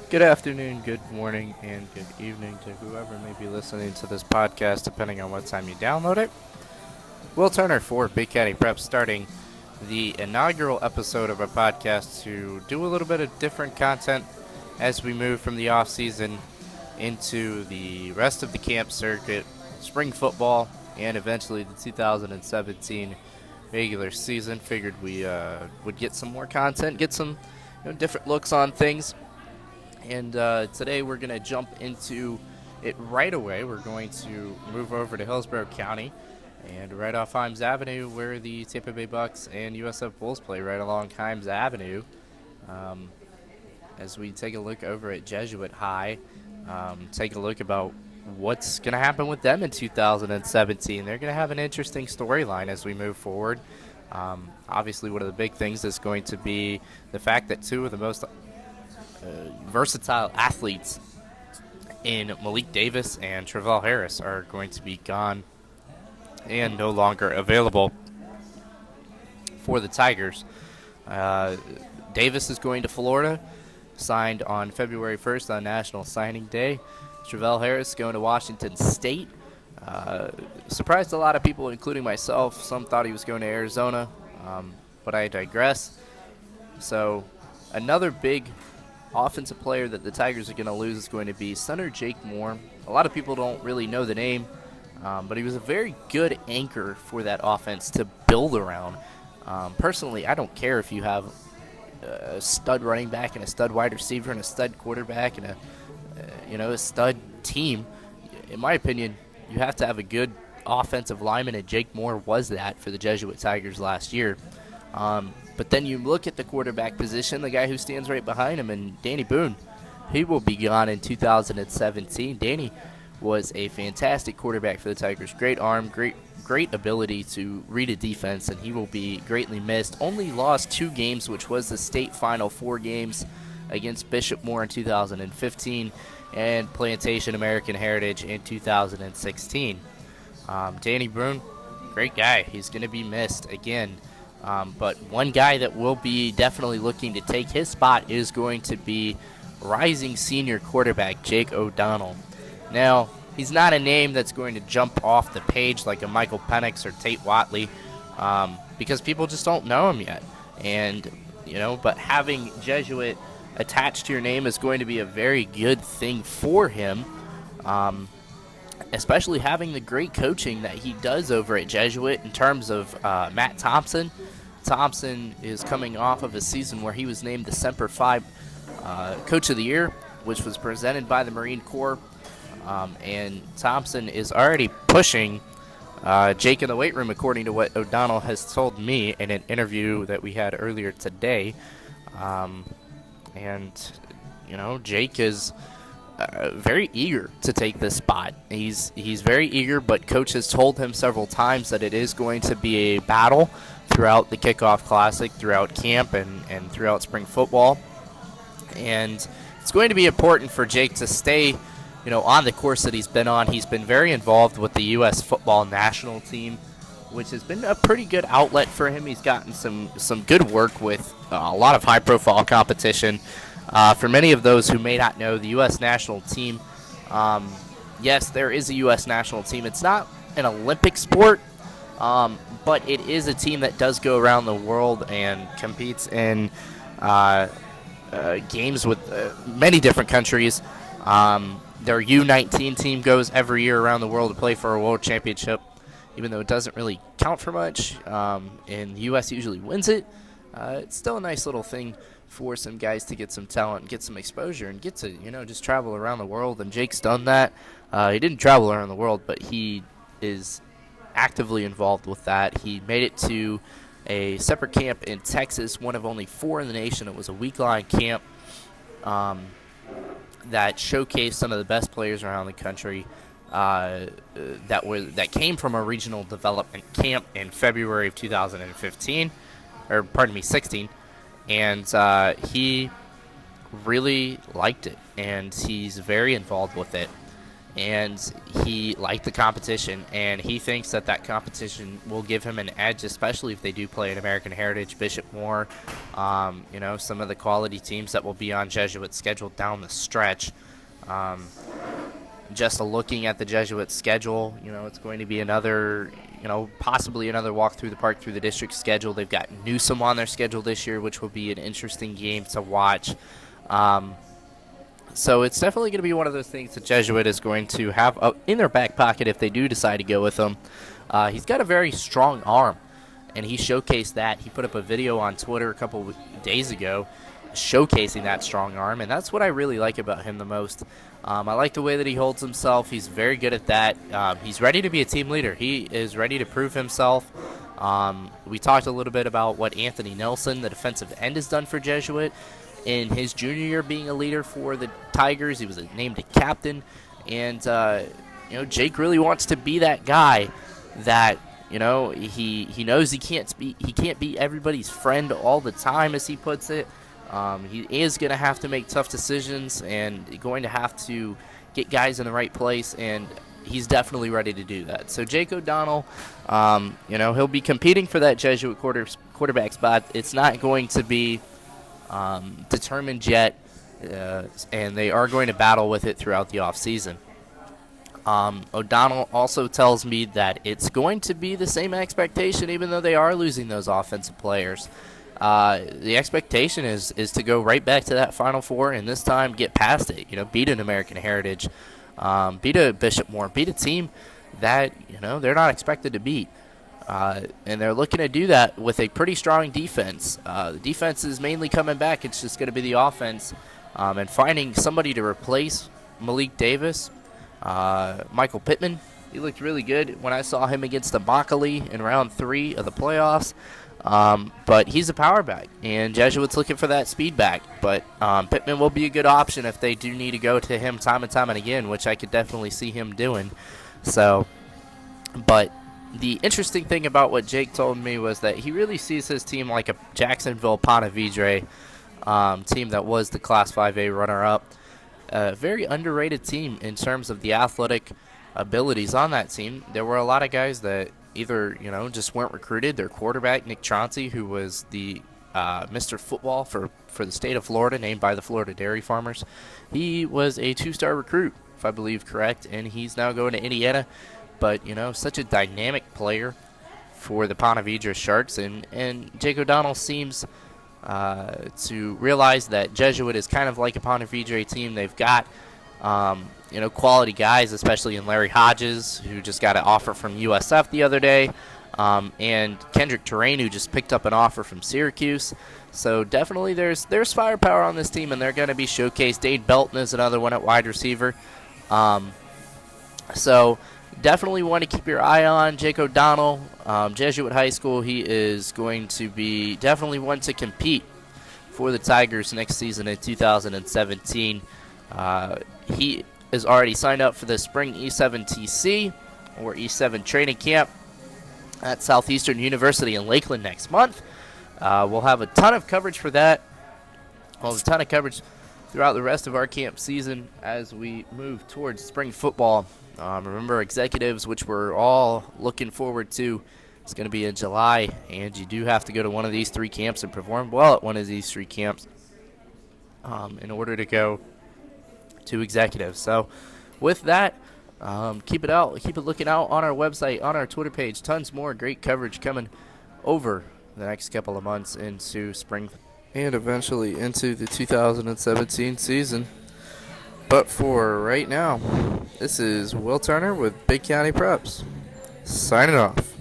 Good afternoon, good morning, and good evening to whoever may be listening to this podcast, depending on what time you download it. Will Turner for Big Caddy Prep, starting the inaugural episode of our podcast to do a little bit of different content as we move from the off-season into the rest of the camp circuit, spring football, and eventually the 2017 regular season. Figured we would get some more content, get some different looks on things. And today we're going to jump into it right away. We're going to move over to Hillsborough County and right off Himes Avenue, where the Tampa Bay Bucks and USF Bulls play, right along Himes Avenue. As we take a look over at Jesuit High, take a look about what's going to happen with them in 2017. They're going to have an interesting storyline as we move forward. Obviously, one of the big things is going to be the fact that two of the most versatile athletes in Malik Davis and Travell Harris are going to be gone and no longer available for the Tigers. Davis is going to Florida, signed on February 1st on National Signing Day. Travell Harris going to Washington State. Surprised a lot of people, including myself. Some thought he was going to Arizona, but I digress. So another big offensive player that the Tigers are going to lose is going to be center Jake Moore. A lot of people don't really know the name, but he was a very good anchor for that offense to build around. Personally, I don't care if you have a stud running back and a stud wide receiver and a stud quarterback and a stud team. In my opinion, you have to have a good offensive lineman, and Jake Moore was that for the Jesuit Tigers last year. But then you look at the quarterback position, the guy who stands right behind him, and Danny Boon. He will be gone in 2017. Danny was a fantastic quarterback for the Tigers. Great arm, great ability to read a defense, and he will be greatly missed. Only lost 2 games, which was the state final 4 games against Bishop Moore in 2015 and Plantation American Heritage in 2016. Danny Boon, great guy. He's going to be missed again. But one guy that will be definitely looking to take his spot is going to be rising senior quarterback Jake O'Donnell. Now, he's not a name that's going to jump off the page like a Michael Penix or Tate Watley, because people just don't know him yet. And, but having Jesuit attached to your name is going to be a very good thing for him, especially having the great coaching that he does over at Jesuit in terms of Matt Thompson. Thompson is coming off of a season where he was named the Semper Fi Coach of the Year, which was presented by the Marine Corps. And Thompson is already pushing Jake in the weight room, according to what O'Donnell has told me in an interview that we had earlier today. Jake is very eager to take this spot. He's very eager, but coach has told him several times that it is going to be a battle throughout the kickoff classic, throughout camp, and throughout spring football. And it's going to be important for Jake to stay, on the course that he's been on. He's been very involved with the U.S. football national team, which has been a pretty good outlet for him. He's gotten some good work with a lot of high-profile competition. For many of those who may not know, the U.S. national team, yes, there is a U.S. national team. It's not an Olympic sport, but it is a team that does go around the world and competes in games with many different countries. Their U19 team goes every year around the world to play for a world championship, even though it doesn't really count for much, and the U.S. usually wins it. It's still a nice little thing for some guys to get some talent, get some exposure, and get to, just travel around the world. And Jake's done that. He didn't travel around the world, but he is actively involved with that. He made it to a separate camp in Texas, one of only 4 in the nation. It was a week-long camp that showcased some of the best players around the country that came from a regional development camp in February of 2015, or pardon me, 16. And he really liked it, and he's very involved with it. and he liked the competition, and he thinks that that competition will give him an edge, especially if they do play an American Heritage, Bishop Moore, some of the quality teams that will be on Jesuit's schedule down the stretch. Just looking at the Jesuit schedule, it's going to be another, possibly another walk through the park through the district schedule. They've got Newsom on their schedule this year, which will be an interesting game to watch. So it's definitely going to be one of those things that Jesuit is going to have in their back pocket if they do decide to go with him. He's got a very strong arm, and he showcased that. He put up a video on Twitter a couple days ago showcasing that strong arm, and that's what I really like about him the most. I like the way that he holds himself. He's very good at that. He's ready to be a team leader. He is ready to prove himself. We talked a little bit about what Anthony Nelson, the defensive end, has done for Jesuit in his junior year being a leader for the Tigers. He was named a captain, and Jake really wants to be that guy that he knows he can't be everybody's friend all the time, as he puts it. He is going to have to make tough decisions and going to have to get guys in the right place, and he's definitely ready to do that. So Jake O'Donnell, he'll be competing for that Jesuit quarterback spot. It's not going to be determined yet, and they are going to battle with it throughout the offseason. O'Donnell also tells me that it's going to be the same expectation, even though they are losing those offensive players. The expectation is to go right back to that Final Four, and this time get past it. Beat an American Heritage, beat a Bishop Moore, beat a team that they're not expected to beat. And they're looking to do that with a pretty strong defense. The defense is mainly coming back. It's just going to be the offense and finding somebody to replace Malik Davis. Michael Pittman, he looked really good when I saw him against the Immokalee in round 3 of the playoffs. But he's a power back, and Jesuit's looking for that speed back. But Pittman will be a good option if they do need to go to him time and time and again, which I could definitely see him doing. But the interesting thing about what Jake told me was that he really sees his team like a Jacksonville Ponte Vedra team that was the Class 5A runner-up. A very underrated team in terms of the athletic abilities on that team. There were a lot of guys that either just weren't recruited. Their quarterback, Nick Chauncey, who was the Mr. Football for the state of Florida, named by the Florida Dairy Farmers, he was a 2-star recruit, if I believe correct, and he's now going to Indiana. But such a dynamic player for the Ponte Vedra Sharks, and Jake O'Donnell seems to realize that Jesuit is kind of like a Ponte Vedra team. They've got quality guys, especially in Larry Hodges, who just got an offer from USF the other day, and Kendrick Terrain, who just picked up an offer from Syracuse. So definitely there's firepower on this team, and they're going to be showcased. Dade Belton is another one at wide receiver. So definitely want to keep your eye on Jake O'Donnell. Jesuit High School, he is going to be definitely one to compete for the Tigers next season in 2017. He is already signed up for the spring E7TC or E7 training camp at Southeastern University in Lakeland next month. We'll have a ton of coverage for that. We'll have a ton of coverage throughout the rest of our camp season as we move towards spring football. Remember, executives, which we're all looking forward to, it's going to be in July, and you do have to go to one of these 3 camps and perform well at one of these 3 camps in order to go to executives. So with that, keep it looking out on our website, on our Twitter page. Tons more great coverage coming over the next couple of months into spring and eventually into the 2017 season. But for right now, this is Will Turner with Big County Preps, signing off.